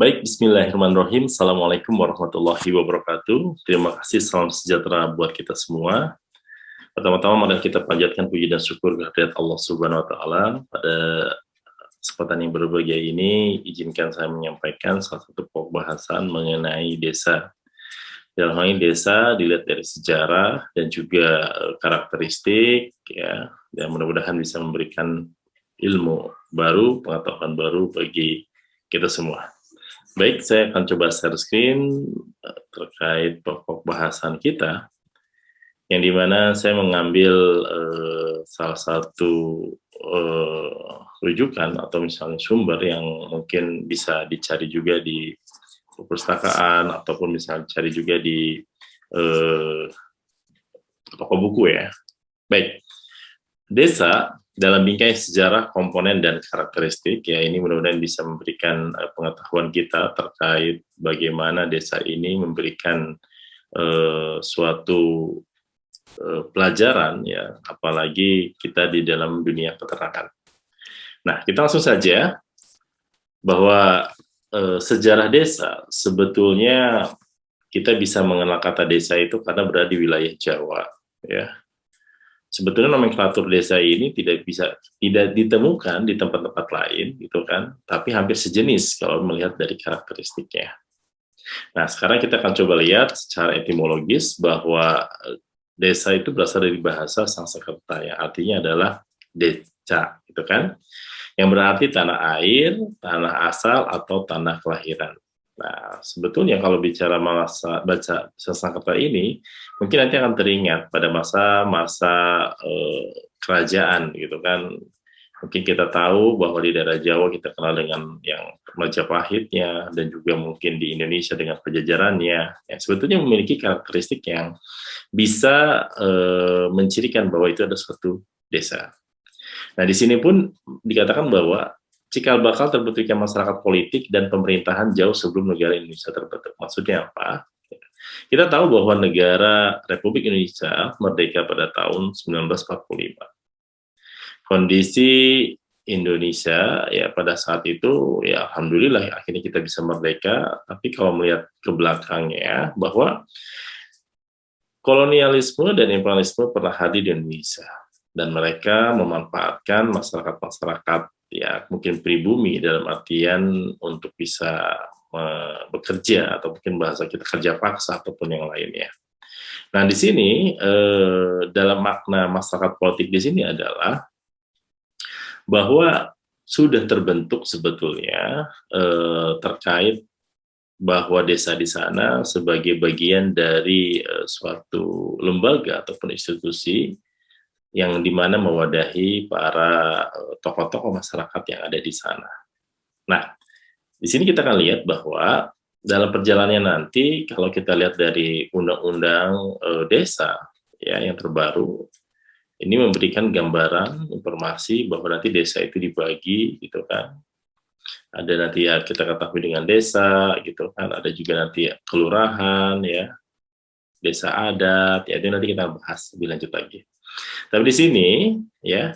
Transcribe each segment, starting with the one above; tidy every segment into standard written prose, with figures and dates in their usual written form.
Baik, bismillahirrahmanirrahim. Assalamualaikum warahmatullahi wabarakatuh. Terima kasih, salam sejahtera buat kita semua. Pertama-tama mari kita panjatkan puji dan syukur kehadirat Allah Subhanahu wa taala. Pada kesempatan yang berbahagia ini, izinkan saya menyampaikan salah satu pokok bahasan mengenai desa. Dalam hal ini desa dilihat dari sejarah dan juga karakteristik, ya, dan mudah-mudahan bisa memberikan ilmu baru, pengetahuan baru bagi kita semua. Baik, saya akan coba share screen terkait pokok bahasan kita, yang dimana saya mengambil salah satu rujukan atau misalnya sumber yang mungkin bisa dicari juga di perpustakaan ataupun misalnya cari juga di toko buku ya. Baik, desa dalam bingkai sejarah, komponen, dan karakteristik, ya ini mudah-mudahan bisa memberikan pengetahuan kita terkait bagaimana desa ini memberikan suatu pelajaran, ya, apalagi kita di dalam dunia peternakan. Nah, kita langsung saja bahwa sejarah desa sebetulnya kita bisa mengenal kata desa itu karena berada di wilayah Jawa, ya. Sebetulnya nomenklatur desa ini tidak ditemukan di tempat-tempat lain, gitu kan, tapi hampir sejenis kalau melihat dari karakteristiknya. Nah, sekarang kita akan coba lihat secara etimologis bahwa desa itu berasal dari bahasa Sanskerta, yang artinya adalah deca, gitu kan, yang berarti tanah air, tanah asal, atau tanah kelahiran. Nah, sebetulnya kalau bicara baca Sanskerta ini, mungkin nanti akan teringat pada masa-masa kerajaan, gitu kan. Mungkin kita tahu bahwa di daerah Jawa kita kenal dengan yang Majapahitnya, dan juga mungkin di Indonesia dengan Pajajarannya, yang sebetulnya memiliki karakteristik yang bisa mencirikan bahwa itu ada suatu desa. Nah, di sini pun dikatakan bahwa cikal bakal terbentuknya masyarakat politik dan pemerintahan jauh sebelum negara Indonesia terbentuk. Maksudnya apa? Kita tahu bahwa negara Republik Indonesia merdeka pada tahun 1945. Kondisi Indonesia ya pada saat itu ya alhamdulillah akhirnya kita bisa merdeka, tapi kalau melihat ke belakangnya bahwa kolonialisme dan imperialisme pernah hadir di Indonesia, dan mereka memanfaatkan masyarakat-masyarakat ya mungkin pribumi dalam artian untuk bisa bekerja, atau mungkin bahasa kita kerja paksa ataupun yang lainnya. Nah, di sini dalam makna masyarakat politik di sini adalah bahwa sudah terbentuk sebetulnya terkait bahwa desa di sana sebagai bagian dari suatu lembaga ataupun institusi yang dimana mewadahi para tokoh-tokoh masyarakat yang ada di sana. Nah, di sini kita akan lihat bahwa dalam perjalanannya nanti, kalau kita lihat dari undang-undang desa ya yang terbaru, ini memberikan gambaran informasi bahwa nanti desa itu dibagi, gitu kan. Ada nanti ya kita ketahui dengan desa, gitu kan. Ada juga nanti kelurahan, ya, desa adat, ya itu nanti kita bahas lebih lanjut lagi. Tapi di sini, ya,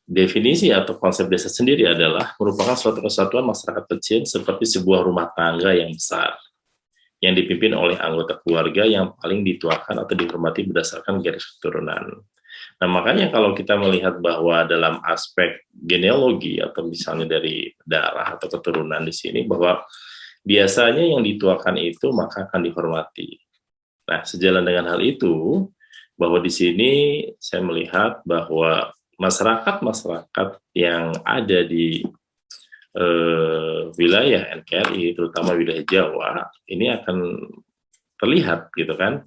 definisi atau konsep desa sendiri adalah merupakan suatu kesatuan masyarakat kecil seperti sebuah rumah tangga yang besar, yang dipimpin oleh anggota keluarga yang paling dituakan atau dihormati berdasarkan garis keturunan. Nah, makanya kalau kita melihat bahwa dalam aspek genealogi atau misalnya dari darah atau keturunan di sini, bahwa biasanya yang dituakan itu maka akan dihormati. Nah, sejalan dengan hal itu, bahwa di sini saya melihat bahwa masyarakat-masyarakat yang ada di wilayah NKRI, terutama wilayah Jawa, ini akan terlihat, gitu kan,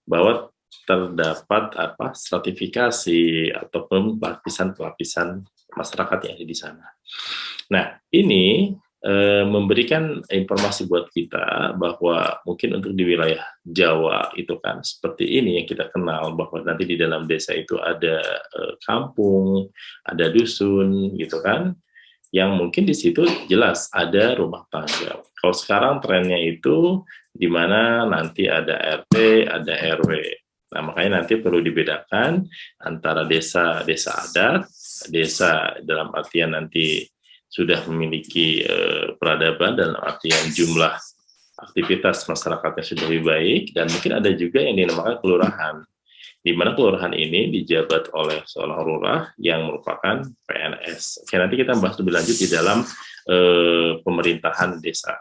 bahwa terdapat stratifikasi ataupun lapisan-lapisan masyarakat yang ada di sana. Nah, ini memberikan informasi buat kita bahwa mungkin untuk di wilayah Jawa itu kan seperti ini yang kita kenal, bahwa nanti di dalam desa itu ada kampung, ada dusun, gitu kan, yang mungkin di situ jelas ada rumah tangga. Kalau sekarang trennya itu di mana nanti ada RT, ada RW. Nah, makanya nanti perlu dibedakan antara desa adat, desa dalam artian nanti sudah memiliki peradaban dalam artian jumlah aktivitas masyarakatnya sudah lebih baik, dan mungkin ada juga yang dinamakan kelurahan, di mana kelurahan ini dijabat oleh seorang lurah yang merupakan PNS. Oke, nanti kita bahas lebih lanjut di dalam pemerintahan desa.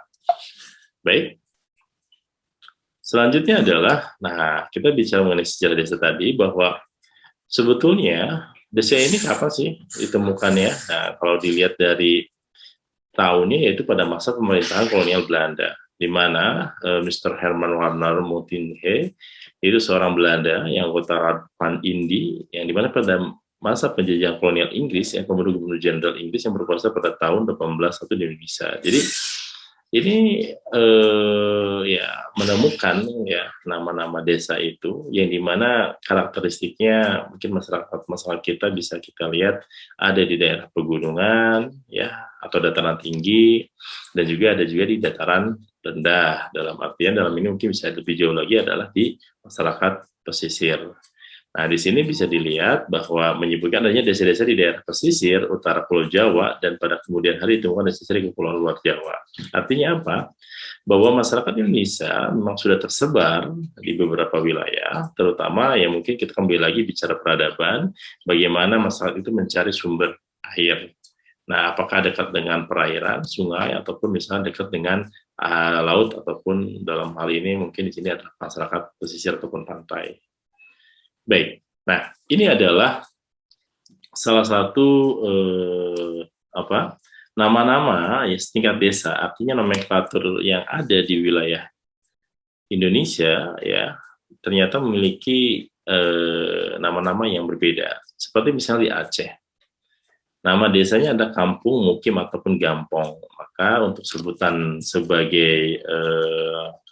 Baik. Selanjutnya adalah, nah kita bicara mengenai sejarah desa tadi, bahwa sebetulnya desa ini kapan sih ditemukannya? Nah, kalau dilihat dari tahunnya, yaitu pada masa pemerintahan kolonial Belanda, di mana Mr. Herman Warner Moutinhe itu seorang Belanda yang anggota Radpan Indi, yang dimana pada masa penjajahan kolonial Inggris, yang kemudian Gubernur Jenderal Inggris yang berkuasa pada tahun 1801 di Indonesia. Jadi ini ya menemukan ya nama-nama desa itu yang dimana karakteristiknya mungkin masyarakat kita bisa kita lihat ada di daerah pegunungan ya atau dataran tinggi, dan juga ada juga di dataran rendah. Dalam artian dalam ini mungkin bisa lebih jauh lagi adalah di masyarakat pesisir. Nah, di sini bisa dilihat bahwa menyebutkan adanya desa-desa di daerah pesisir utara Pulau Jawa, dan pada kemudian hari ditemukan desa-desa di kepulauan luar Jawa. Artinya apa? Bahwa masyarakat Indonesia memang sudah tersebar di beberapa wilayah, terutama yang mungkin kita kembali lagi bicara peradaban, bagaimana masyarakat itu mencari sumber air. Nah, apakah dekat dengan perairan, sungai, ataupun misalnya dekat dengan laut, ataupun dalam hal ini mungkin di sini adalah masyarakat pesisir ataupun pantai. Baik, nah ini adalah salah satu nama-nama ya setingkat desa, artinya nomenklatur yang ada di wilayah Indonesia ya ternyata memiliki nama-nama yang berbeda. Seperti misalnya di Aceh, nama desanya ada kampung, mukim, ataupun gampong. Maka untuk sebutan sebagai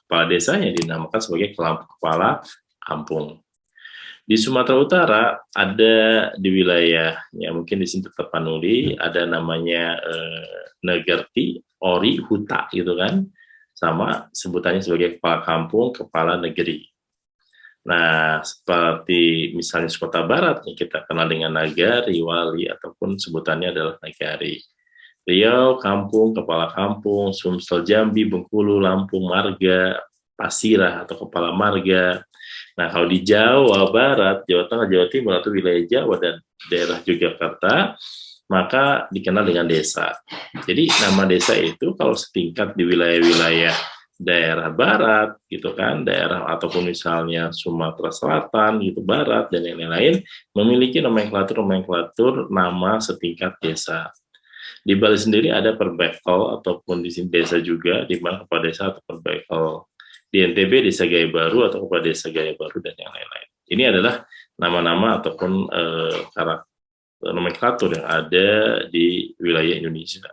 kepala desanya dinamakan sebagai kepala kampung. Di Sumatera Utara ada di wilayahnya mungkin di sini Tapanuli ada namanya Negerti, Ori, Huta gitu kan, sama sebutannya sebagai kepala kampung, kepala negeri. Nah, seperti misalnya Sumatera Barat yang kita kenal dengan Nagari, Wali, ataupun sebutannya adalah Nagari. Riau, kampung, kepala kampung, Sumsel, Jambi, Bengkulu, Lampung, Marga, Pasirah atau kepala marga. Nah, kalau di Jawa Barat, Jawa Tengah, Jawa Timur, atau wilayah Jawa dan daerah Yogyakarta, maka dikenal dengan desa. Jadi nama desa itu kalau setingkat di wilayah-wilayah daerah Barat, gitu kan, daerah ataupun misalnya Sumatera Selatan, gitu Barat dan yang lain-lain, memiliki nomenklatur nama setingkat desa. Di Bali sendiri ada Perbekel ataupun di sini desa juga, di mana kepala desa atau Perbekel. Di NTB Desa Gaya Baru atau Kepala Desa Gaya Baru dan yang lain-lain. Ini adalah nama-nama ataupun nomenklatur yang ada di wilayah Indonesia.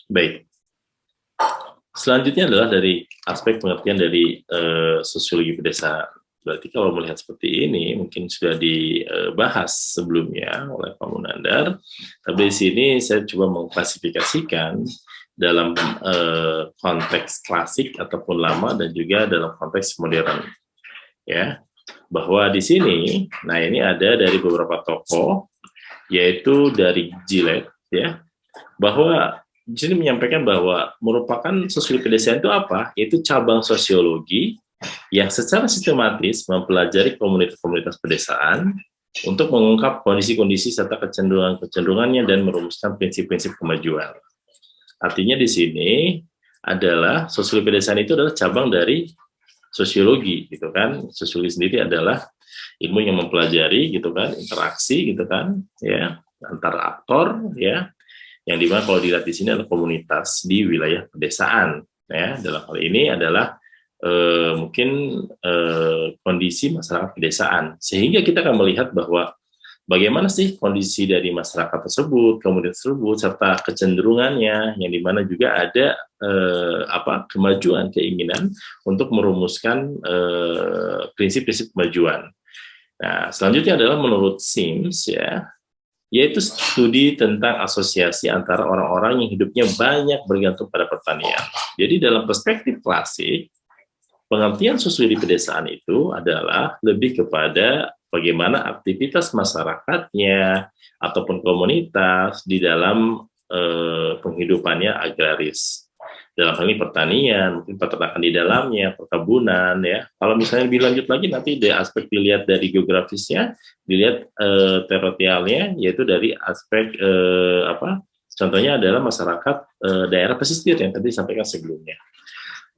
Baik. Selanjutnya adalah dari aspek pengertian dari sosiologi pedesaan. Berarti kalau melihat seperti ini mungkin sudah dibahas sebelumnya oleh Pak Munandar. Tapi di sini saya coba mengklasifikasikan dalam konteks klasik ataupun lama dan juga dalam konteks modern, ya. Bahwa di sini, nah ini ada dari beberapa tokoh, yaitu dari Gillette, ya, bahwa di sini menyampaikan bahwa merupakan sosiologi pedesaan itu apa? Yaitu cabang sosiologi yang secara sistematis mempelajari komunitas-komunitas pedesaan untuk mengungkap kondisi-kondisi serta kecenderungannya dan merumuskan prinsip-prinsip kemajuan. Artinya di sini adalah sosiologi pedesaan itu adalah cabang dari sosiologi, gitu kan. Sosiologi sendiri adalah ilmu yang mempelajari, gitu kan, interaksi, gitu kan, ya, antara aktor, ya, yang dimana kalau dilihat di sini adalah komunitas di wilayah pedesaan, ya. Dalam hal ini adalah mungkin kondisi masyarakat pedesaan, sehingga kita akan melihat bahwa bagaimana sih kondisi dari masyarakat tersebut, komunitas tersebut, serta kecenderungannya, yang dimana juga ada kemajuan, keinginan untuk merumuskan prinsip-prinsip kemajuan. Nah, selanjutnya adalah menurut Sims, ya, yaitu studi tentang asosiasi antara orang-orang yang hidupnya banyak bergantung pada pertanian. Jadi dalam perspektif klasik, pengertian sosiologi pedesaan itu adalah lebih kepada bagaimana aktivitas masyarakatnya ataupun komunitas di dalam penghidupannya agraris. Dalam hal ini pertanian, mungkin peternakan di dalamnya, perkebunan, ya. Kalau misalnya lebih lanjut lagi, nanti dari aspek dilihat dari geografisnya, dilihat teritorialnya, yaitu dari aspek contohnya adalah masyarakat daerah pesisir yang tadi disampaikan sebelumnya.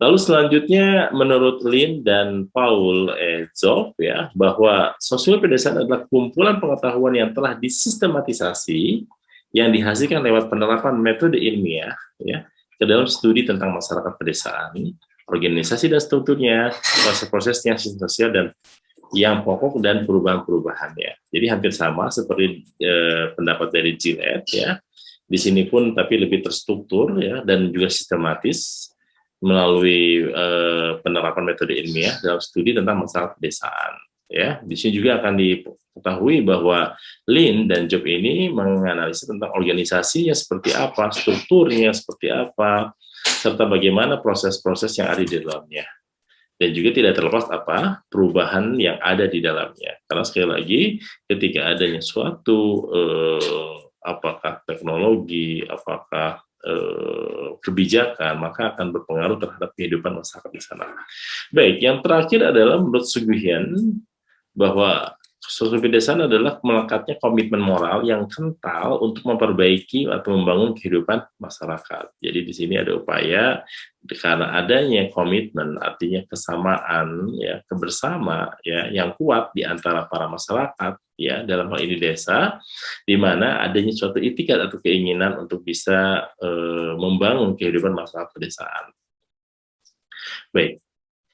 Lalu selanjutnya, menurut Lin dan Paul Zoff, ya, bahwa sosiologi pedesaan adalah kumpulan pengetahuan yang telah disistematisasi, yang dihasilkan lewat penerapan metode ilmiah, ya, ke dalam studi tentang masyarakat pedesaan, organisasi dan strukturnya, proses-prosesnya, sosial dan yang pokok dan perubahan-perubahannya. Jadi hampir sama seperti pendapat dari Gillette, ya. Di sini pun tapi lebih terstruktur, ya, dan juga sistematis melalui penerapan metode ilmiah dalam studi tentang masalah pedesaan. Ya, di sini juga akan diketahui bahwa Lin dan Job ini menganalisis tentang organisasinya seperti apa, strukturnya seperti apa, serta bagaimana proses-proses yang ada di dalamnya. Dan juga tidak terlepas perubahan yang ada di dalamnya. Karena sekali lagi, ketika adanya suatu apakah teknologi, apakah kebijakan, maka akan berpengaruh terhadap kehidupan masyarakat di sana. Baik, yang terakhir adalah menurut Suguhian bahwa sosiologi pedesaan adalah melekatnya komitmen moral yang kental untuk memperbaiki atau membangun kehidupan masyarakat. Jadi di sini ada upaya karena adanya komitmen, artinya kesamaan, ya, kebersama, ya, yang kuat di antara para masyarakat, ya, dalam hal ini desa, di mana adanya suatu itikat atau keinginan untuk bisa membangun kehidupan masyarakat pedesaan. Baik.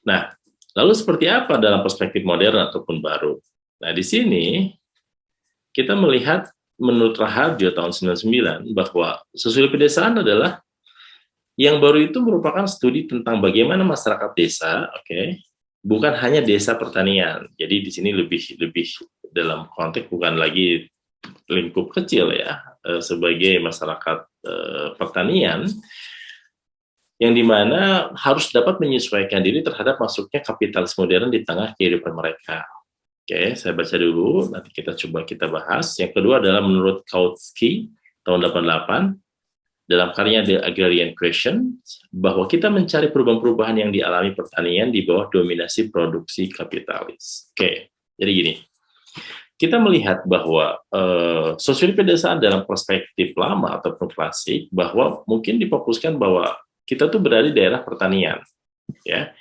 Nah, lalu seperti apa dalam perspektif modern ataupun baru? Nah, di sini kita melihat menurut Raharjo tahun 99 bahwa sosiologi pedesaan adalah yang baru itu merupakan studi tentang bagaimana masyarakat desa, bukan hanya desa pertanian. Jadi di sini lebih dalam konteks bukan lagi lingkup kecil, ya, sebagai masyarakat pertanian, yang dimana harus dapat menyesuaikan diri terhadap masuknya kapitalis modern di tengah kehidupan mereka. Saya baca dulu, nanti kita bahas. Yang kedua adalah menurut Kautsky tahun 88 dalam karya The Agrarian Question, bahwa kita mencari perubahan-perubahan yang dialami pertanian di bawah dominasi produksi kapitalis. Jadi gini, kita melihat bahwa sosiologi pedesaan dalam perspektif lama ataupun klasik, bahwa mungkin difokuskan bahwa kita tuh berada di daerah pertanian, ya.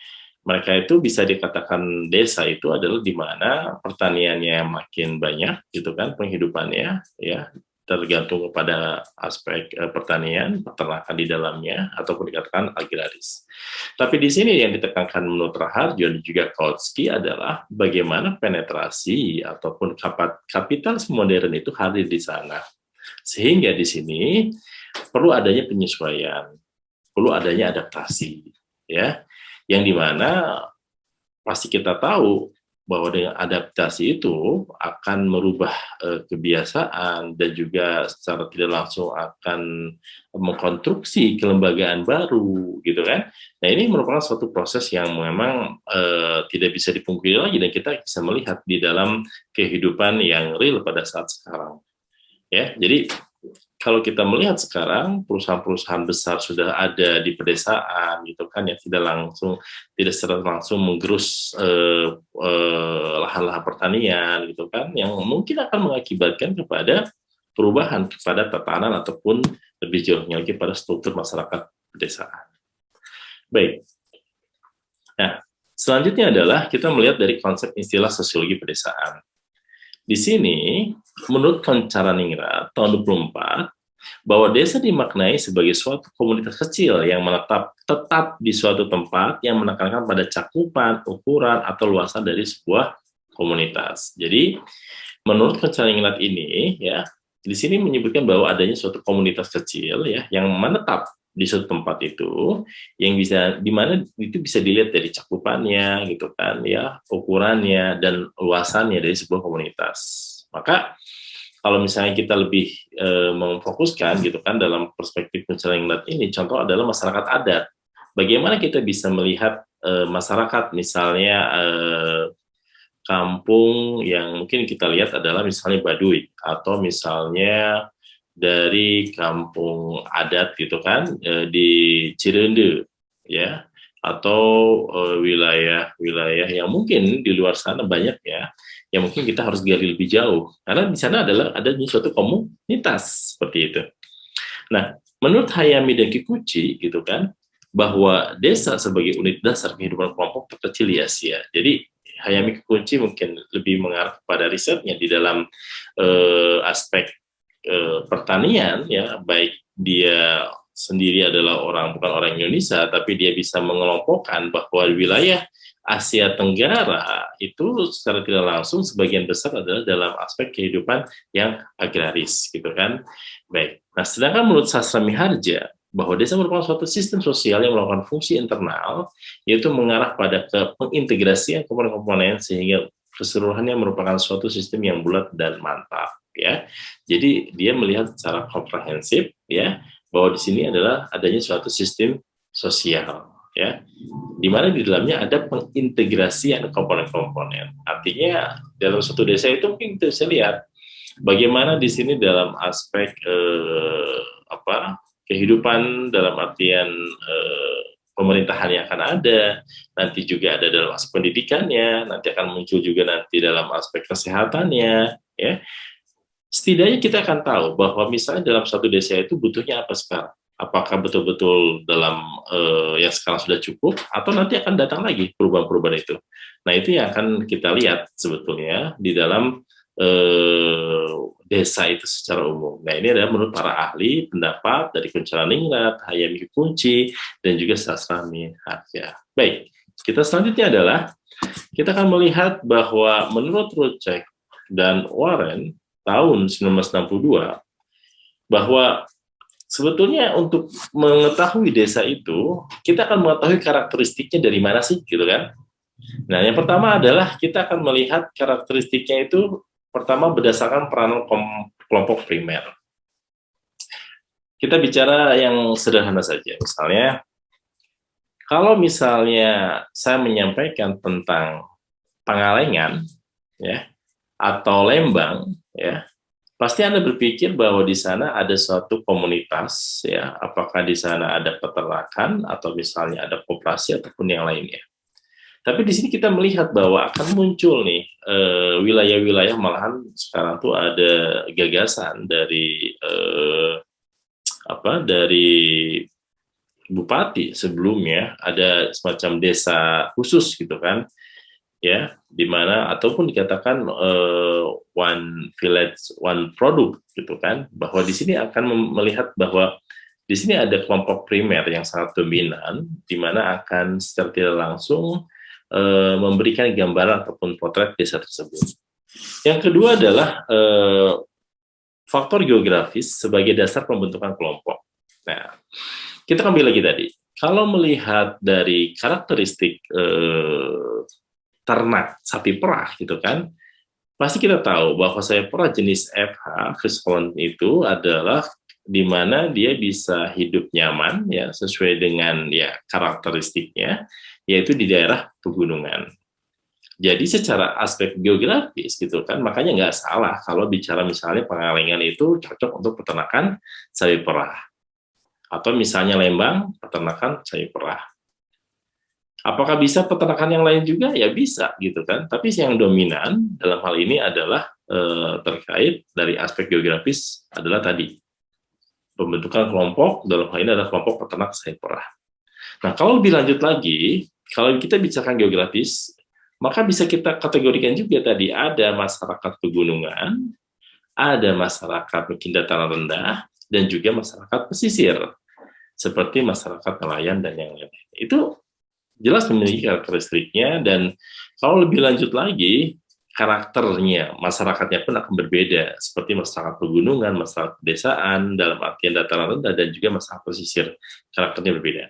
Mereka itu bisa dikatakan desa itu adalah di mana pertaniannya makin banyak, gitu kan, penghidupannya, ya, tergantung kepada aspek pertanian, peternakan di dalamnya, ataupun dikatakan agraris. Tapi di sini yang ditekankan menurut Raharjo dan juga Kautsky adalah bagaimana penetrasi ataupun kapitalis modern itu hadir di sana. Sehingga di sini perlu adanya penyesuaian, perlu adanya adaptasi, ya, yang dimana pasti kita tahu bahwa dengan adaptasi itu akan merubah kebiasaan dan juga secara tidak langsung akan mengkonstruksi kelembagaan baru, gitu kan. Nah, ini merupakan suatu proses yang memang tidak bisa dipungkiri lagi dan kita bisa melihat di dalam kehidupan yang real pada saat sekarang. Ya, jadi kalau kita melihat sekarang perusahaan-perusahaan besar sudah ada di pedesaan, gitu kan, yang tidak secara langsung menggerus lahan-lahan pertanian, gitu kan, yang mungkin akan mengakibatkan kepada perubahan kepada tatanan ataupun lebih jauhnya lagi pada struktur masyarakat pedesaan. Baik. Nah, selanjutnya adalah kita melihat dari konsep istilah sosiologi pedesaan. Di sini, menurut Koncaraningrat tahun 24, bahwa desa dimaknai sebagai suatu komunitas kecil yang tetap di suatu tempat yang menekankan pada cakupan, ukuran, atau luasan dari sebuah komunitas. Jadi, menurut Koncaraningrat ini, ya, di sini menyebutkan bahwa adanya suatu komunitas kecil, ya, yang menetap di suatu tempat itu, yang bisa di mana itu bisa dilihat dari cakupannya, gitu kan, ya, ukurannya dan luasannya dari sebuah komunitas. Maka kalau misalnya kita lebih memfokuskan, gitu kan, dalam perspektif Koncaraningrat ini, contoh adalah masyarakat adat. Bagaimana kita bisa melihat masyarakat, misalnya kampung yang mungkin kita lihat adalah misalnya Baduy, atau misalnya dari kampung adat gitu kan, di Cirende ya, atau wilayah-wilayah yang mungkin di luar sana banyak ya, yang mungkin kita harus gali lebih jauh karena di sana adalah adanya suatu komunitas seperti itu. Nah, menurut Hayami dan Kikuchi gitu kan, bahwa desa sebagai unit dasar kehidupan kelompok terkecil di Asia. Jadi Hayami Kikuchi mungkin lebih mengarah kepada risetnya di dalam aspek pertanian ya, baik dia sendiri adalah bukan orang Indonesia, tapi dia bisa mengelompokkan bahwa wilayah Asia Tenggara itu secara tidak langsung sebagian besar adalah dalam aspek kehidupan yang agraris gitu kan. Baik. Nah, sedangkan menurut Sastra Miharja bahwa desa merupakan suatu sistem sosial yang melakukan fungsi internal, yaitu mengarah pada pengintegrasian komponen-komponen sehingga keseluruhannya merupakan suatu sistem yang bulat dan mantap ya. Jadi dia melihat secara komprehensif ya bahwa di sini adalah adanya suatu sistem sosial ya, di mana di dalamnya ada pengintegrasian komponen-komponen. Artinya dalam suatu desa itu mungkin kita bisa lihat bagaimana di sini dalam aspek kehidupan dalam artian pemerintahan yang akan ada, nanti juga ada dalam aspek pendidikannya, nanti akan muncul juga nanti dalam aspek kesehatannya, ya. Setidaknya kita akan tahu bahwa misalnya dalam satu desa itu butuhnya apa sekarang. Apakah betul-betul dalam yang sekarang sudah cukup, atau nanti akan datang lagi perubahan-perubahan itu. Nah, itu yang akan kita lihat sebetulnya di dalam desa itu secara umum. Nah, ini adalah menurut para ahli pendapat dari Kunchalaningrat, Hayami Kikuchi, dan juga Sastra Miharja. Baik, kita selanjutnya adalah kita akan melihat bahwa menurut Rucek dan Warren tahun 1962 bahwa sebetulnya untuk mengetahui desa itu kita akan mengetahui karakteristiknya dari mana sih gitu kan. Nah, yang pertama adalah kita akan melihat karakteristiknya itu pertama berdasarkan peranan kelompok primer. Kita bicara yang sederhana saja. Misalnya, kalau misalnya saya menyampaikan tentang Pangalengan, ya, atau Lembang, ya, pasti Anda berpikir bahwa di sana ada suatu komunitas, ya, apakah di sana ada peternakan atau misalnya ada koperasi ataupun yang lainnya. Tapi di sini kita melihat bahwa akan muncul nih wilayah-wilayah, malahan sekarang tuh ada gagasan dari dari bupati sebelumnya ada semacam desa khusus gitu kan, ya, di mana ataupun dikatakan one village one product gitu kan, bahwa di sini akan melihat bahwa di sini ada kelompok primer yang sangat dominan, di mana akan secara tidak langsung memberikan gambaran ataupun potret desa tersebut. Yang kedua adalah faktor geografis sebagai dasar pembentukan kelompok. Nah, kita kembali lagi tadi. Kalau melihat dari karakteristik ternak sapi perah gitu kan, pasti kita tahu bahwa sapi perah jenis FH Friesland itu adalah di mana dia bisa hidup nyaman ya sesuai dengan ya karakteristiknya, yaitu di daerah pegunungan. Jadi secara aspek geografis gitu kan, makanya nggak salah kalau bicara misalnya Pangalengan itu cocok untuk peternakan sapi perah, atau misalnya Lembang peternakan sapi perah. Apakah bisa peternakan yang lain juga? Ya bisa gitu kan. Tapi yang dominan dalam hal ini adalah terkait dari aspek geografis adalah tadi pembentukan kelompok, dalam hal ini adalah kelompok peternak sapi perah. Nah, kalau lebih lanjut lagi, kalau kita bicarakan geografis, maka bisa kita kategorikan juga tadi ada masyarakat pegunungan, ada masyarakat mungkin dataran rendah, dan juga masyarakat pesisir, seperti masyarakat nelayan dan yang lain. Itu jelas memiliki karakteristiknya, dan kalau lebih lanjut lagi, karakternya, masyarakatnya pun akan berbeda, seperti masyarakat pegunungan, masyarakat pedesaan, dalam artian dataran rendah, dan juga masyarakat pesisir, karakternya berbeda.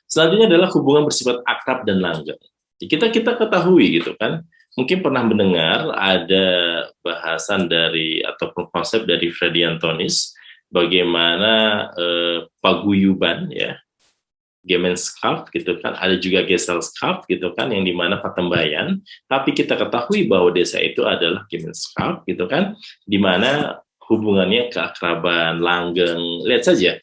Selanjutnya adalah hubungan bersifat akrab dan langgeng. Kita ketahui gitu kan, mungkin pernah mendengar ada bahasan dari ataupun konsep dari Frediantonis bagaimana paguyuban ya, Gemeinschaft gitu kan, ada juga Gesellschaft gitu kan, yang dimana patembayan, tapi kita ketahui bahwa desa itu adalah Gemeinschaft gitu kan, dimana hubungannya keakraban, langgeng. Lihat saja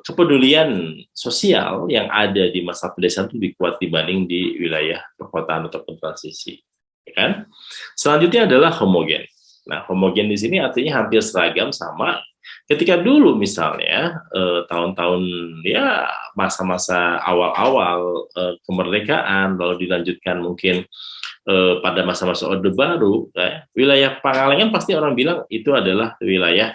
kepedulian sosial yang ada di masa pedesaan itu lebih kuat dibanding di wilayah perkotaan ataupun transisi, ya kan? Selanjutnya adalah homogen. Nah, homogen di sini artinya hampir seragam sama. Ketika dulu misalnya tahun-tahun ya masa-masa awal-awal kemerdekaan, lalu dilanjutkan mungkin pada masa-masa Orde Baru, ya, wilayah Pangalengan pasti orang bilang itu adalah wilayah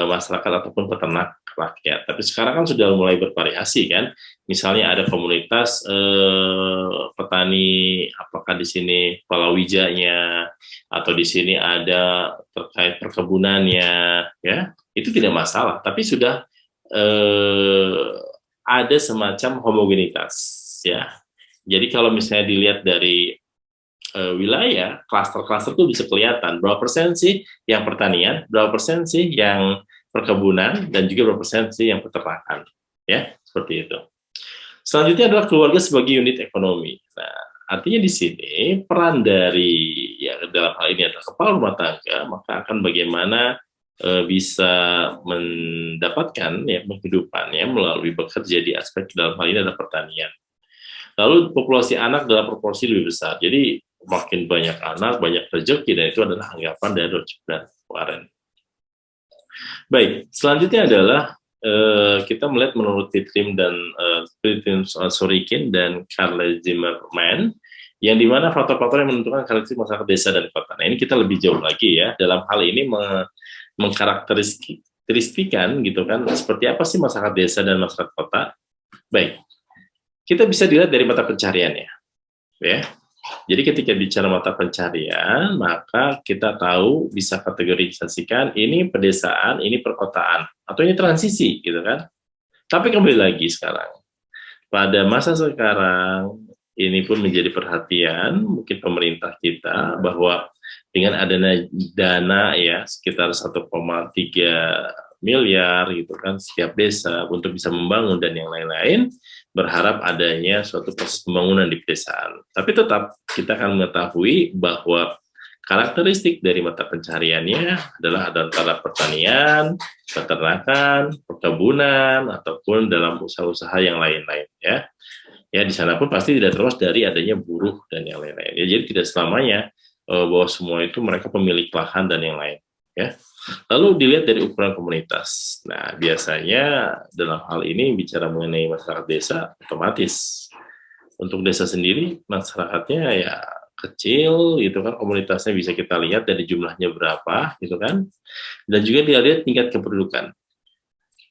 masyarakat ataupun peternak rakyat. Tapi sekarang kan sudah mulai bervariasi kan. Misalnya ada komunitas petani, apakah di sini palawijanya atau di sini ada terkait perkebunannya, ya itu tidak masalah. Tapi sudah ada semacam homogenitas, ya. Jadi kalau misalnya dilihat dari wilayah, klaster-klaster itu bisa kelihatan berapa persen sih yang pertanian, berapa persen sih yang perkebunan, dan juga berapa persen sih yang peternakan. Ya, seperti itu. Selanjutnya adalah keluarga sebagai unit ekonomi. Nah, artinya di sini peran dari, ya dalam hal ini adalah kepala rumah tangga, maka akan bagaimana bisa mendapatkan ya penghidupannya melalui bekerja di aspek dalam hal ini adalah pertanian. Lalu populasi anak dalam proporsi lebih besar. Jadi makin banyak anak, banyak rezeki, dan itu adalah anggapan dari Rothschild Warren. Baik, selanjutnya adalah kita melihat menurut Titrim dan Sorikin dan Karl Zimmerman, yang dimana faktor-faktor yang menentukan karakteristik masyarakat desa dan kota. Nah, ini kita lebih jauh lagi ya dalam hal ini mengkarakteristikan gitu kan seperti apa sih masyarakat desa dan masyarakat kota. Baik, kita bisa dilihat dari mata pencariannya, ya. Jadi ketika bicara mata pencarian, maka kita tahu bisa kategorisasikan ini pedesaan, ini perkotaan, atau ini transisi, gitu kan. Tapi kembali lagi sekarang, pada masa sekarang, ini pun menjadi perhatian mungkin pemerintah kita, bahwa dengan adanya dana ya sekitar 1,3 miliar gitu kan setiap desa untuk bisa membangun dan yang lain-lain, berharap adanya suatu proses pembangunan di pedesaan. Tapi tetap kita akan mengetahui bahwa karakteristik dari mata pencariannya adalah antara pertanian, peternakan, perkebunan, ataupun dalam usaha-usaha yang lain-lain ya. Ya di sana pun pasti tidak terlepas dari adanya buruh dan yang lain-lain. Ya, jadi tidak selamanya bahwa semua itu mereka pemilik lahan dan yang lain ya. Lalu dilihat dari ukuran komunitas. Nah, biasanya dalam hal ini bicara mengenai masyarakat desa, otomatis untuk desa sendiri masyarakatnya ya kecil gitu kan, komunitasnya bisa kita lihat dari jumlahnya berapa gitu kan, dan juga dilihat tingkat kependudukan.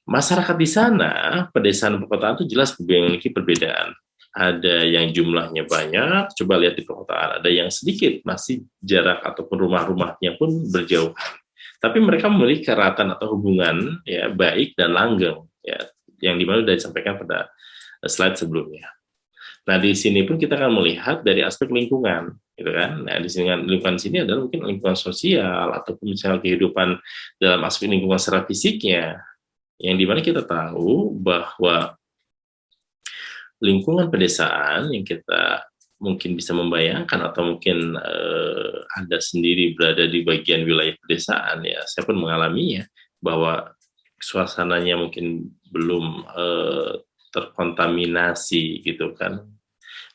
Masyarakat di sana, pedesaan perkotaan itu jelas memiliki perbedaan. Ada yang jumlahnya banyak, coba lihat di perkotaan, ada yang sedikit, masih jarak ataupun rumah-rumahnya pun berjauhan. Tapi mereka memiliki keratan atau hubungan ya baik dan langgeng ya, yang dimana sudah disampaikan pada slide sebelumnya. Nah di sini pun kita akan melihat dari aspek lingkungan, gitu kan. Nah di sini lingkungan sini adalah mungkin lingkungan sosial ataupun misalnya kehidupan dalam aspek lingkungan secara fisiknya, yang dimana kita tahu bahwa lingkungan pedesaan yang kita mungkin bisa membayangkan atau mungkin Anda sendiri berada di bagian wilayah pedesaan ya, saya pun mengalaminya bahwa suasananya mungkin belum terkontaminasi gitu kan,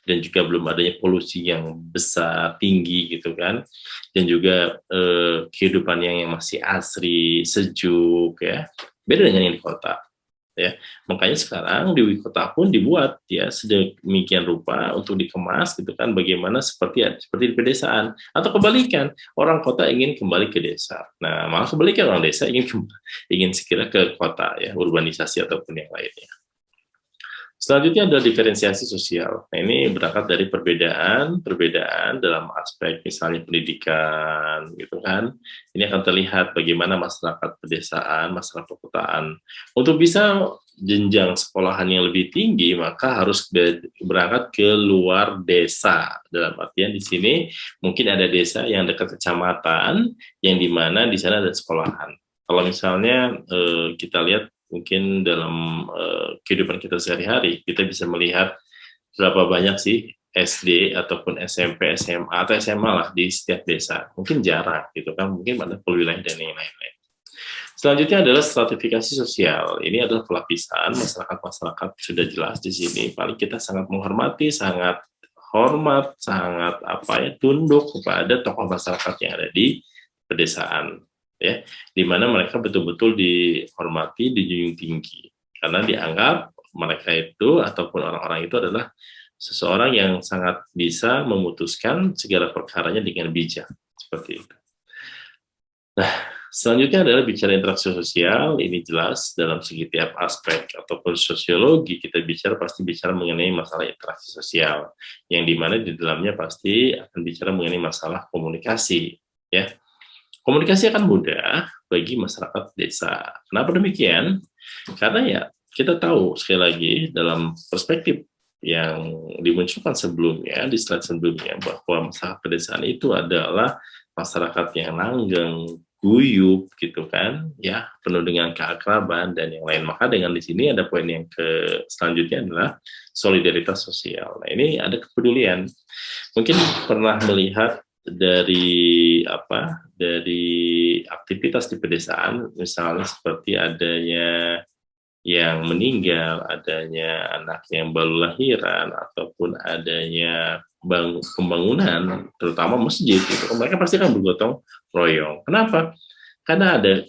dan juga belum adanya polusi yang besar tinggi gitu kan, dan juga kehidupan yang masih asri sejuk ya, beda dengan yang di kota. Ya, makanya sekarang di kota pun dibuat ya sedemikian rupa untuk dikemas gitu kan, bagaimana seperti di pedesaan, atau kebalikan orang kota ingin kembali ke desa. Nah malah kebalikan orang desa ingin segera ke kota ya, urbanisasi ataupun yang lainnya. Selanjutnya adalah diferensiasi sosial. Nah, ini berangkat dari perbedaan dalam aspek misalnya pendidikan, gitu kan. Ini akan terlihat bagaimana masyarakat pedesaan, masyarakat perkotaan, untuk bisa jenjang sekolahan yang lebih tinggi, maka harus berangkat ke luar desa. Dalam artian di sini mungkin ada desa yang dekat kecamatan, yang di mana di sana ada sekolahan. Kalau misalnya kita lihat mungkin dalam kehidupan kita sehari-hari, kita bisa melihat berapa banyak sih SD ataupun SMP, SMA atau SMA lah di setiap desa. Mungkin jarang gitu kan, mungkin ada per wilayah dan yang lain-lain. Selanjutnya adalah stratifikasi sosial. Ini adalah pelapisan masyarakat sudah jelas di sini. Paling kita sangat menghormati, sangat hormat, sangat tunduk kepada tokoh masyarakat yang ada di pedesaan, ya, di mana mereka betul-betul dihormati, dijunjung tinggi, karena dianggap mereka itu ataupun orang-orang itu adalah seseorang yang sangat bisa memutuskan segala perkaranya dengan bijak, seperti itu. Nah, selanjutnya adalah bicara interaksi sosial. Ini jelas dalam setiap aspek ataupun sosiologi kita bicara pasti bicara mengenai masalah interaksi sosial, yang dimana di dalamnya pasti akan bicara mengenai masalah komunikasi, ya. Komunikasi akan mudah bagi masyarakat desa. Kenapa demikian? Karena ya kita tahu sekali lagi dalam perspektif yang dimunculkan sebelumnya, di slide sebelumnya, bahwa masyarakat pedesaan itu adalah masyarakat yang langgeng, guyup gitu kan, ya, penuh dengan keakraban dan yang lain. Maka dengan di sini ada poin yang selanjutnya adalah solidaritas sosial. Nah, ini ada kepedulian. Mungkin pernah melihat dari aktivitas di pedesaan, misalnya seperti adanya yang meninggal, adanya anak yang baru lahiran, ataupun adanya pembangunan, terutama masjid, itu mereka pasti akan bergotong royong. Kenapa? Karena ada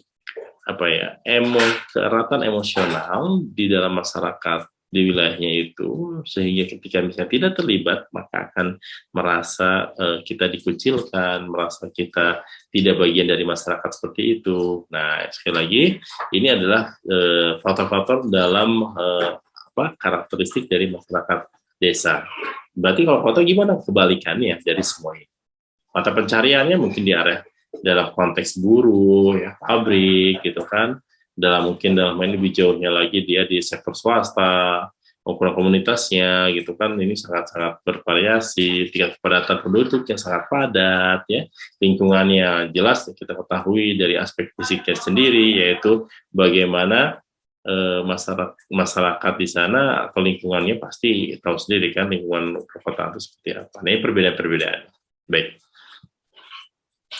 keratan emosional di dalam masyarakat di wilayahnya itu, sehingga ketika misalnya tidak terlibat, maka akan merasa kita dikucilkan, merasa kita tidak bagian dari masyarakat seperti itu. Nah, sekali lagi, ini adalah faktor-faktor dalam karakteristik dari masyarakat desa. Berarti kalau kota gimana kebalikannya dari semua ini? Mata pencariannya mungkin di area dalam konteks buruh, ya, pabrik, gitu kan. Mungkin dalam ini lebih jauhnya lagi dia di sektor swasta, maupun komunitasnya, gitu kan. Ini sangat-sangat bervariasi, tingkat kepadatan penduduk yang sangat padat, ya. Lingkungannya jelas kita ketahui dari aspek fisiknya sendiri, yaitu bagaimana masyarakat di sana atau lingkungannya pasti tahu sendiri kan, lingkungan perkotaan itu seperti apa. Nah, ini perbedaan-perbedaan. Baik.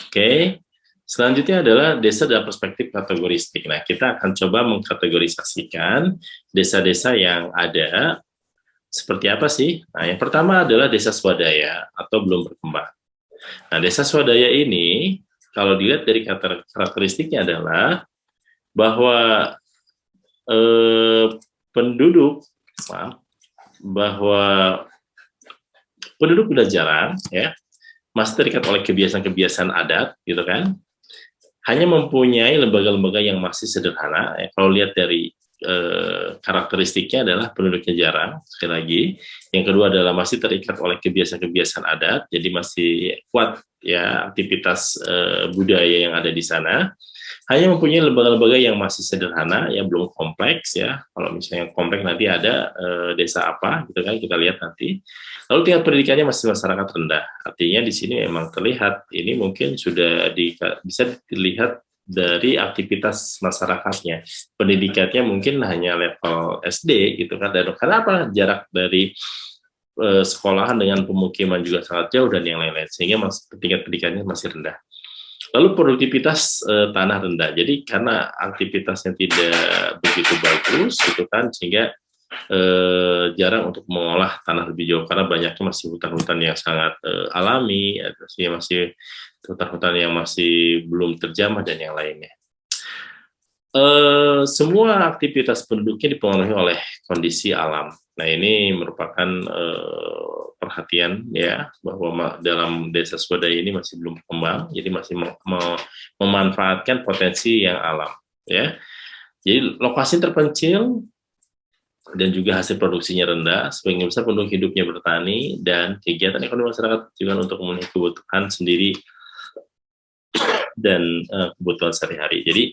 Oke. Selanjutnya adalah desa dalam perspektif kategoristik. Nah, kita akan coba mengkategorisasikan desa-desa yang ada seperti apa sih? Nah, yang pertama adalah desa swadaya atau belum berkembang. Nah, desa swadaya ini kalau dilihat dari karakteristiknya adalah bahwa penduduk udah jarang, ya, masih terikat oleh kebiasaan-kebiasaan adat, gitu kan, hanya mempunyai lembaga-lembaga yang masih sederhana. Ya, kalau lihat dari karakteristiknya adalah penduduknya jarang, sekali lagi. Yang kedua adalah masih terikat oleh kebiasaan-kebiasaan adat, jadi masih kuat ya aktivitas budaya yang ada di sana. Hanya mempunyai lembaga-lembaga yang masih sederhana, yang belum kompleks, ya. Kalau misalnya kompleks nanti ada desa apa, gitu kan, kita lihat nanti. Lalu tingkat pendidikannya masih masyarakat rendah. Artinya di sini memang terlihat, ini mungkin sudah bisa dilihat dari aktivitas masyarakatnya. Pendidikannya mungkin hanya level SD, gitu kan. Dan kenapa jarak dari sekolahan dengan pemukiman juga sangat jauh dan yang lain-lain, sehingga tingkat pendidikannya masih rendah. Lalu produktivitas tanah rendah. Jadi karena aktivitasnya tidak begitu bagus, gitu kan, sehingga jarang untuk mengolah tanah lebih jauh karena banyaknya masih hutan-hutan yang sangat alami, masih hutan-hutan yang masih belum terjamah dan yang lainnya. Semua aktivitas penduduknya dipengaruhi oleh kondisi alam. Nah, ini merupakan perhatian, ya, bahwa dalam desa swadaya ini masih belum berkembang, jadi masih memanfaatkan potensi yang alam, ya. Jadi lokasi terpencil dan juga hasil produksinya rendah, sehingga bisa penduduk hidupnya bertani dan kegiatan ekonomi masyarakat juga untuk memenuhi kebutuhan sendiri dan kebutuhan sehari-hari. Jadi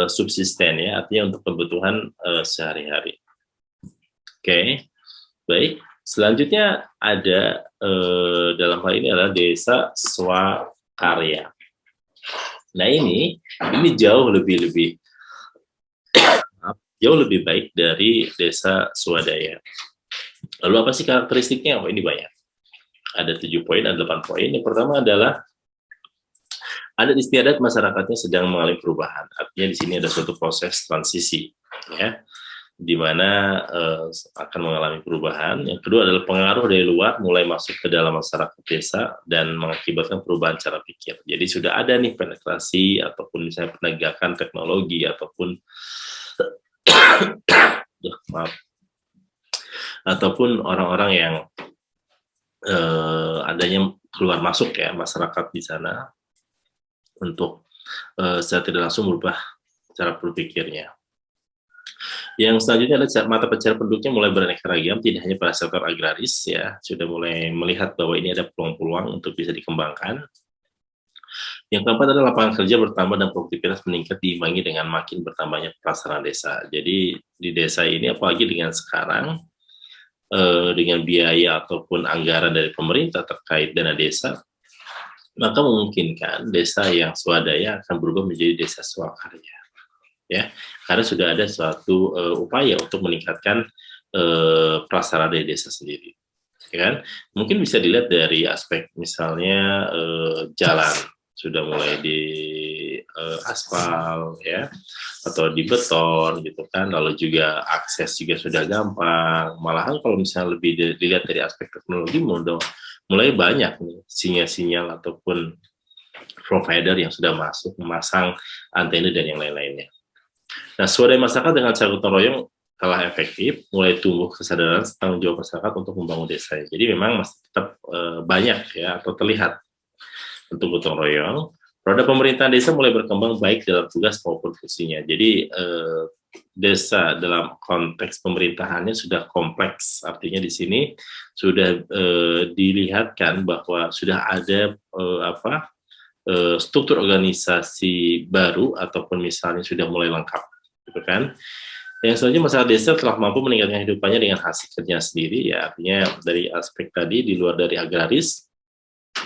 subsisten, ya, artinya untuk kebutuhan sehari-hari. Oke. Baik, selanjutnya ada dalam hal ini adalah desa swakarya. Nah, ini jauh lebih baik dari desa swadaya. Lalu apa sih karakteristiknya? Oh, ini banyak. Ada 7 poin, ada 8 poin. Yang pertama adalah adat istiadat masyarakatnya sedang mengalami perubahan. Artinya di sini ada suatu proses transisi, ya, di mana akan mengalami perubahan. Yang kedua adalah pengaruh dari luar mulai masuk ke dalam masyarakat desa dan mengakibatkan perubahan cara pikir. Jadi sudah ada nih penetrasi ataupun misalnya penegakan teknologi ataupun maaf, ataupun orang-orang yang adanya keluar masuk ya masyarakat di sana untuk secara tidak langsung merubah cara berpikirnya. Yang selanjutnya adalah mata pencarian penduduknya mulai beraneka ragam, tidak hanya pada sektor agraris ya, sudah mulai melihat bahwa ini ada peluang-peluang untuk bisa dikembangkan. Yang keempat adalah lapangan kerja bertambah dan produktivitas meningkat diimbangi dengan makin bertambahnya pelaksanaan desa. Jadi di desa ini apalagi dengan sekarang dengan biaya ataupun anggaran dari pemerintah terkait dana desa, maka memungkinkan desa yang swadaya akan berubah menjadi desa swakarya. Ya, karena sudah ada suatu upaya untuk meningkatkan prasarana dari desa sendiri, ya kan? Mungkin bisa dilihat dari aspek misalnya jalan sudah mulai di aspal, ya, atau di beton gitu kan. Lalu juga akses juga sudah gampang. Malahan kalau misalnya lebih dilihat dari aspek teknologi, mulai banyak nih sinyal-sinyal ataupun provider yang sudah masuk memasang antena dan yang lain-lainnya. Nah, swadaya masyarakat dengan cara gotong royong telah efektif, mulai tumbuh kesadaran tanggung jawab masyarakat untuk membangun desa. Jadi memang masih tetap banyak ya atau terlihat untuk gotong royong. Roda pemerintahan desa mulai berkembang baik dalam tugas maupun fungsinya. Jadi desa dalam konteks pemerintahannya sudah kompleks. Artinya di sini sudah dilihatkan bahwa sudah ada struktur organisasi baru ataupun misalnya sudah mulai lengkap, gitu kan? Yang selanjutnya masyarakat desa telah mampu meningkatkan hidupannya dengan hasil kerja sendiri, ya artinya dari aspek tadi di luar dari agraris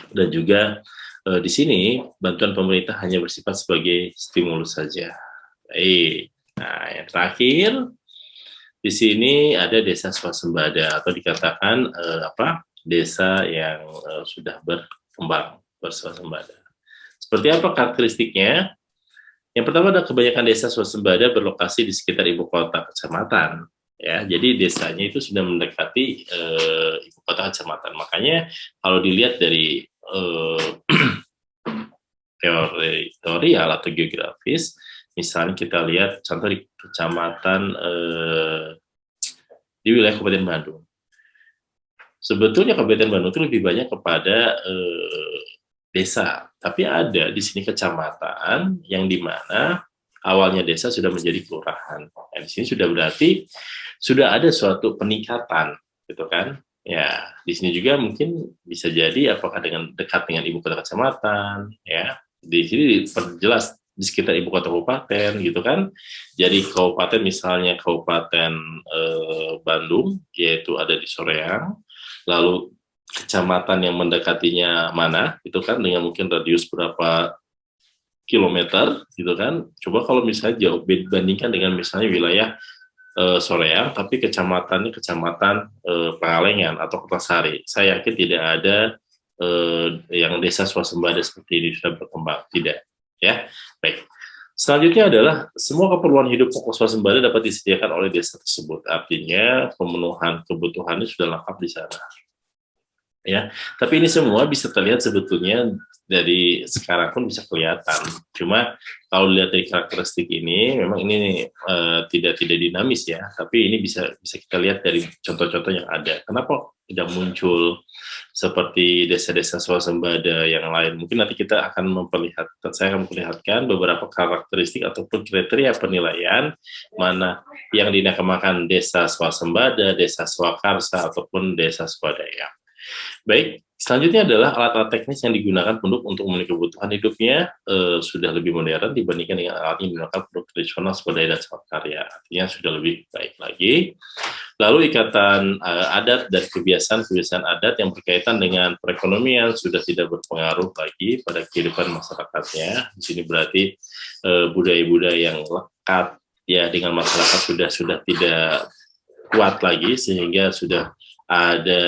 dan juga di sini bantuan pemerintah hanya bersifat sebagai stimulus saja. Baik. Nah, yang terakhir di sini ada desa swasembada atau dikatakan desa yang sudah berkembang berswasembada. Seperti apa karakteristiknya? Yang pertama adalah kebanyakan desa swasembada berlokasi di sekitar ibu kota kecamatan. Ya, jadi desanya itu sudah mendekati ibu kota kecamatan. Makanya kalau dilihat dari teorial atau geografis, misalnya kita lihat contoh di kecamatan di wilayah Kabupaten Bandung. Sebetulnya Kabupaten Bandung itu lebih banyak kepada desa, tapi ada di sini kecamatan yang dimana awalnya desa sudah menjadi kelurahan. Nah, di sini sudah berarti sudah ada suatu peningkatan, gitu kan? Ya, di sini juga mungkin bisa jadi apakah dengan dekat dengan ibu kota kecamatan, ya. Di sini diperjelas di sekitar ibu kota kabupaten, gitu kan? Jadi kabupaten misalnya Kabupaten Bandung, yaitu ada di Soreang, lalu kecamatan yang mendekatinya mana, itu kan dengan mungkin radius berapa kilometer, gitu kan. Coba kalau misalnya jauh bandingkan dengan misalnya wilayah Soreang, tapi kecamatannya kecamatan Pangalengan atau Kertasari. Saya yakin tidak ada yang desa swasembada seperti ini sudah berkembang, tidak. Ya, baik. Selanjutnya adalah semua keperluan hidup pokok swasembada dapat disediakan oleh desa tersebut. Artinya pemenuhan kebutuhannya sudah lengkap di sana. Ya, tapi ini semua bisa terlihat sebetulnya dari sekarang pun bisa kelihatan. Cuma kalau lihat dari karakteristik ini, memang ini tidak dinamis ya. Tapi ini bisa kita lihat dari contoh-contoh yang ada. Kenapa tidak muncul seperti desa-desa swasembada yang lain? Mungkin nanti kita akan saya akan memperlihatkan beberapa karakteristik ataupun kriteria penilaian mana yang dinamakan desa swasembada, desa swakarsa ataupun desa swadaya. Baik, selanjutnya adalah alat-alat teknis yang digunakan penduduk untuk memenuhi kebutuhan hidupnya sudah lebih modern dibandingkan dengan alat yang digunakan penduduk tradisional swadaya dan swakarya. Artinya sudah lebih baik lagi. Lalu ikatan adat dan kebiasaan adat yang berkaitan dengan perekonomian sudah tidak berpengaruh lagi pada kehidupan masyarakatnya. Di sini berarti budaya-budaya yang lekat ya dengan masyarakat sudah tidak kuat lagi sehingga sudah ada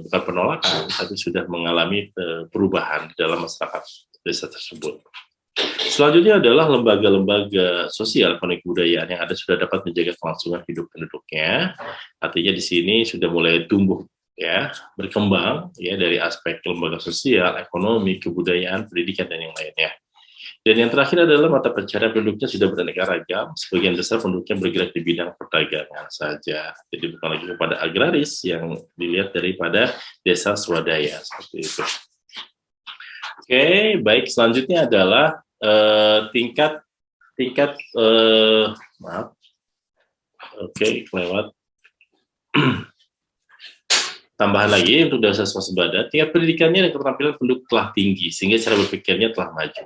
bukan penolakan, tapi sudah mengalami perubahan dalam masyarakat desa tersebut. Selanjutnya adalah lembaga-lembaga sosial ekonomi kebudayaan yang ada sudah dapat menjaga kelangsungan hidup penduduknya. Artinya di sini sudah mulai tumbuh ya, berkembang ya dari aspek lembaga sosial, ekonomi, kebudayaan, pendidikan dan yang lainnya. Dan yang terakhir adalah mata pencarian penduduknya sudah beraneka ragam, sebagian besar penduduknya bergerak di bidang perdagangan saja. Jadi bukan lagi kepada agraris yang dilihat daripada desa swadaya seperti itu. Oke, baik, selanjutnya adalah tingkat maaf, oke, lewat tambahan lagi untuk desa swasembada, tingkat pendidikannya dan keterampilan penduduk telah tinggi sehingga cara berpikirnya telah maju,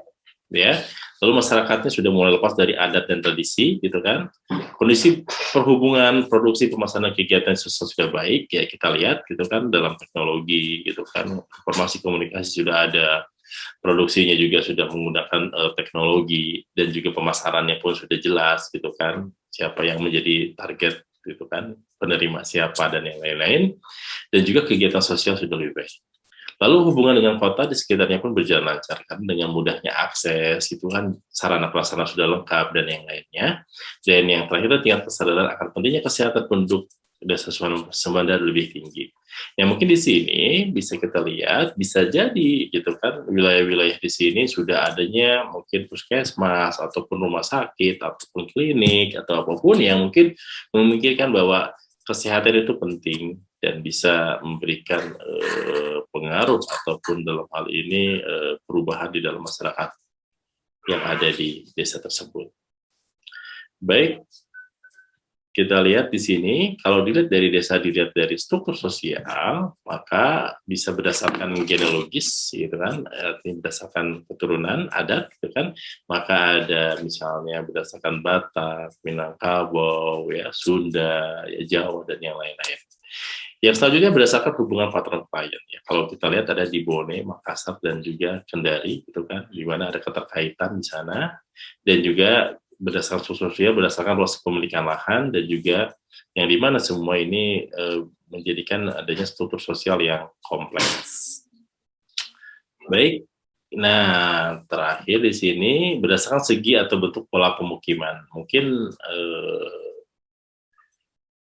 ya. Lalu masyarakatnya sudah mulai lepas dari adat dan tradisi, gitu kan. Kondisi perhubungan, produksi, pemasaran kegiatan sosial sudah baik, ya kita lihat, gitu kan, dalam teknologi, gitu kan, informasi komunikasi sudah ada. Produksinya juga sudah menggunakan teknologi dan juga pemasarannya pun sudah jelas gitu kan, siapa yang menjadi target gitu kan, penerima siapa dan yang lain-lain, dan juga kegiatan sosial sudah lebih baik. Lalu hubungan dengan kota di sekitarnya pun berjalan lancar kan, dengan mudahnya akses itu kan, sarana prasarana sudah lengkap dan yang lainnya. Dan yang terakhir tingkat kesadaran akan pentingnya kesehatan penduduk desa swasembada lebih tinggi. Yang mungkin di sini bisa kita lihat, bisa jadi gitu kan, wilayah-wilayah di sini sudah adanya mungkin puskesmas ataupun rumah sakit ataupun klinik atau apapun yang mungkin memikirkan bahwa kesehatan itu penting dan bisa memberikan pengaruh ataupun dalam hal ini perubahan di dalam masyarakat yang ada di desa tersebut. Baik, kita lihat di sini, kalau dilihat dari desa, dilihat dari struktur sosial, maka bisa berdasarkan genealogis, gitu kan, artinya berdasarkan keturunan, adat, gitu kan, maka ada misalnya berdasarkan Batak, Minangkabau, ya, Sunda, ya, Jawa, dan yang lain-lain. Yang selanjutnya berdasarkan hubungan patron klien. Ya. Kalau kita lihat ada di Bone, Makassar, dan juga Kendari, gitu kan, di mana ada keterkaitan di sana, dan juga berdasarkan sosial, berdasarkan luas kepemilikan lahan, dan juga yang dimana semua ini menjadikan adanya struktur sosial yang kompleks. Baik, nah terakhir di sini berdasarkan segi atau bentuk pola pemukiman. Mungkin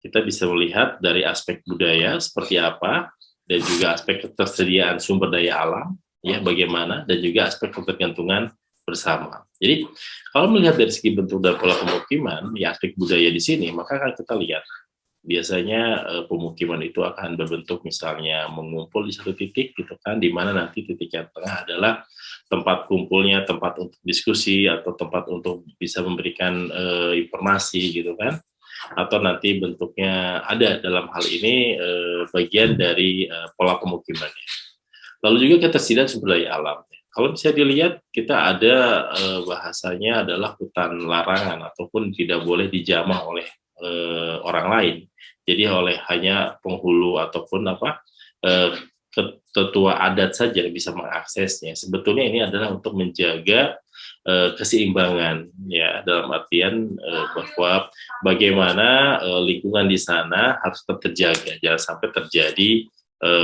kita bisa melihat dari aspek budaya seperti apa, dan juga aspek ketersediaan sumber daya alam, ya bagaimana, dan juga aspek ketergantungan bersama. Jadi kalau melihat dari segi bentuk dan pola pemukiman, ya aspek budaya di sini, maka akan kita lihat biasanya pemukiman itu akan berbentuk misalnya mengumpul di satu titik gitu kan, di mana nanti titik yang tengah adalah tempat kumpulnya, tempat untuk diskusi atau tempat untuk bisa memberikan informasi gitu kan, atau nanti bentuknya ada dalam hal ini bagian dari pola pemukimannya. Lalu juga ketersediaan sumber daya alam. Kalau bisa dilihat, kita ada bahasanya adalah hutan larangan ataupun tidak boleh dijamah oleh orang lain. Jadi oleh hanya penghulu ataupun tetua adat saja bisa mengaksesnya. Sebetulnya ini adalah untuk menjaga keseimbangan, ya, dalam artian bahwa bagaimana lingkungan di sana harus tetap terjaga, jangan sampai terjadi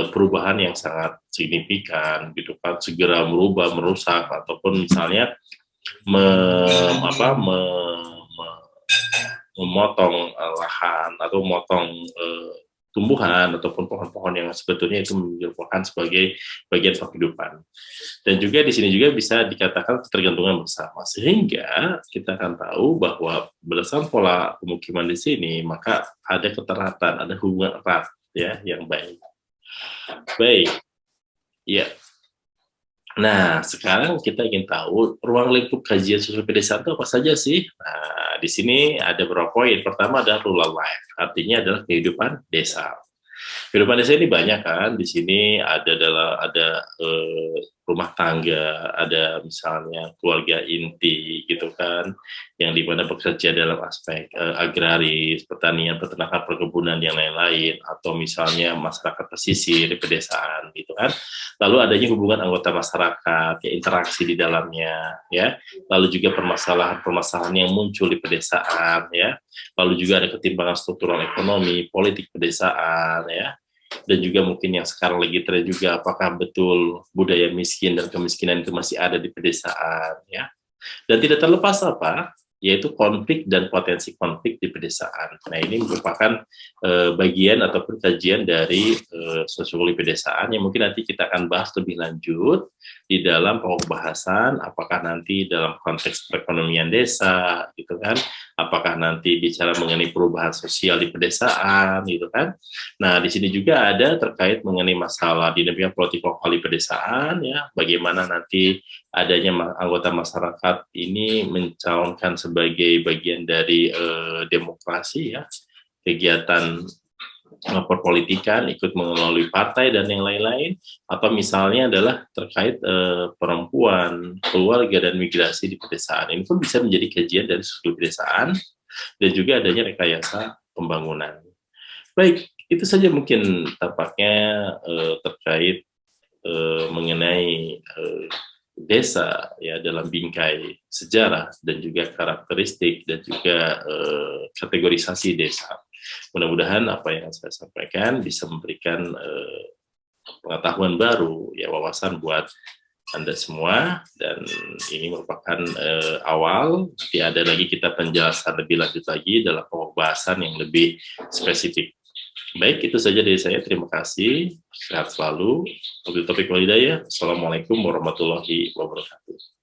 perubahan yang sangat signifikan gitu kan, segera merubah, merusak ataupun misalnya memotong lahan atau memotong tumbuhan ataupun pohon-pohon yang sebetulnya itu merupakan sebagai bagian kehidupan. Dan juga di sini juga bisa dikatakan ketergantungan bersama, sehingga kita akan tahu bahwa berdasarkan pola pemukiman di sini maka ada keteratan, ada hubungan erat ya yang baik. Baik, ya. Nah, sekarang kita ingin tahu ruang lingkup kajian sosial pedesaan itu apa saja sih? Nah, di sini ada beberapa poin. Pertama adalah rural life, artinya adalah kehidupan desa. Kehidupan desa ini banyak kan. Di sini ada rumah tangga, ada misalnya keluarga inti gitu kan, yang dimana bekerja dalam aspek agraris, pertanian, peternakan, perkebunan, yang lain-lain, atau misalnya masyarakat pesisir di pedesaan gitu kan. Lalu adanya hubungan anggota masyarakat, ya, interaksi di dalamnya, ya. Lalu juga permasalahan-permasalahan yang muncul di pedesaan, ya. Lalu juga ada ketimpangan struktural ekonomi, politik pedesaan, ya. dan juga mungkin yang sekarang lagi tren juga, apakah betul budaya miskin dan kemiskinan itu masih ada di pedesaan, ya. Dan tidak terlepas apa, yaitu konflik dan potensi konflik di pedesaan. Nah, ini merupakan bagian ataupun kajian dari sosiologi pedesaan yang mungkin nanti kita akan bahas lebih lanjut di dalam pokok bahasan, apakah nanti dalam konteks perekonomian desa, gitu kan, apakah nanti bicara mengenai perubahan sosial di pedesaan, gitu kan. Nah, di sini juga ada terkait mengenai masalah dinamika politik lokal di pedesaan, ya, bagaimana nanti adanya anggota masyarakat ini mencalonkan sebagai bagian dari demokrasi, ya, kegiatan perpolitikan, ikut melalui partai dan yang lain-lain, atau misalnya adalah terkait perempuan, keluarga dan migrasi di pedesaan. Ini pun bisa menjadi kajian dari sudut pedesaan dan juga adanya rekayasa pembangunan. Baik, itu saja mungkin tampaknya terkait mengenai desa, ya, dalam bingkai sejarah dan juga karakteristik dan juga kategorisasi desa. Mudah-mudahan apa yang saya sampaikan bisa memberikan pengetahuan baru, ya, wawasan buat Anda semua, dan ini merupakan awal. Nanti ada lagi kita penjelasan lebih lanjut lagi dalam pembahasan yang lebih spesifik. Baik, itu saja dari saya. Terima kasih. Sehat selalu. Wabillahi taufiq wal hidayah. Assalamualaikum warahmatullahi wabarakatuh.